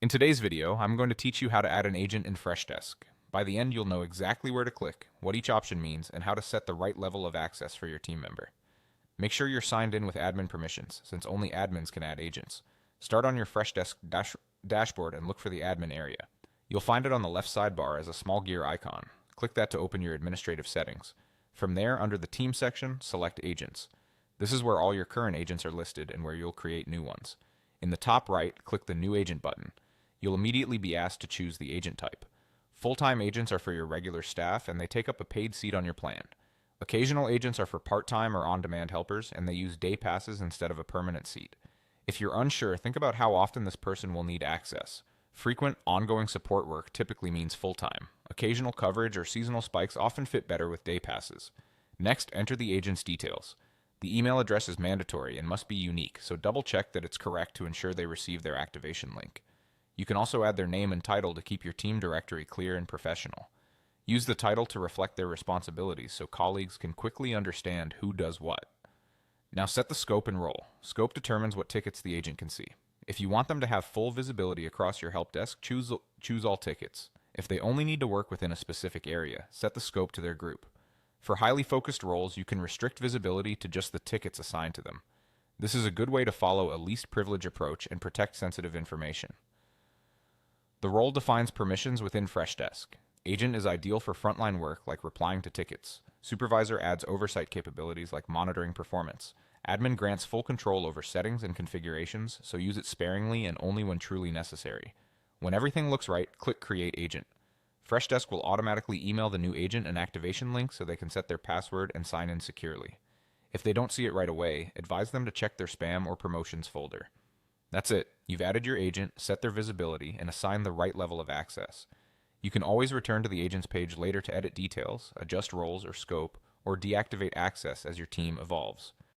In today's video, I'm going to teach you how to add an agent in Freshdesk. By the end, you'll know exactly where to click, what each option means, and how to set the right level of access for your team member. Make sure you're signed in with admin permissions, since only admins can add agents. Start on your Freshdesk dashboard and look for the admin area. You'll find it on the left sidebar as a small gear icon. Click that to open your administrative settings. From there, under the Team section, select Agents. This is where all your current agents are listed and where you'll create new ones. In the top right, click the New Agent button. You'll immediately be asked to choose the agent type. Full-time agents are for your regular staff, and they take up a paid seat on your plan. Occasional agents are for part-time or on-demand helpers, and they use day passes instead of a permanent seat. If you're unsure, think about how often this person will need access. Frequent, ongoing support work typically means full-time. Occasional coverage or seasonal spikes often fit better with day passes. Next, enter the agent's details. The email address is mandatory and must be unique, so double-check that it's correct to ensure they receive their activation link. You can also add their name and title to keep your team directory clear and professional. Use the title to reflect their responsibilities so colleagues can quickly understand who does what. Now set the scope and role. Scope determines what tickets the agent can see. If you want them to have full visibility across your help desk, choose all tickets. If they only need to work within a specific area, set the scope to their group. For highly focused roles, you can restrict visibility to just the tickets assigned to them. This is a good way to follow a least privilege approach and protect sensitive information. The role defines permissions within Freshdesk. Agent is ideal for frontline work like replying to tickets. Supervisor adds oversight capabilities like monitoring performance. Admin grants full control over settings and configurations, so use it sparingly and only when truly necessary. When everything looks right, click Create Agent. Freshdesk will automatically email the new agent an activation link so they can set their password and sign in securely. If they don't see it right away, advise them to check their spam or promotions folder. That's it. You've added your agent, set their visibility, and assigned the right level of access. You can always return to the agent's page later to edit details, adjust roles or scope, or deactivate access as your team evolves.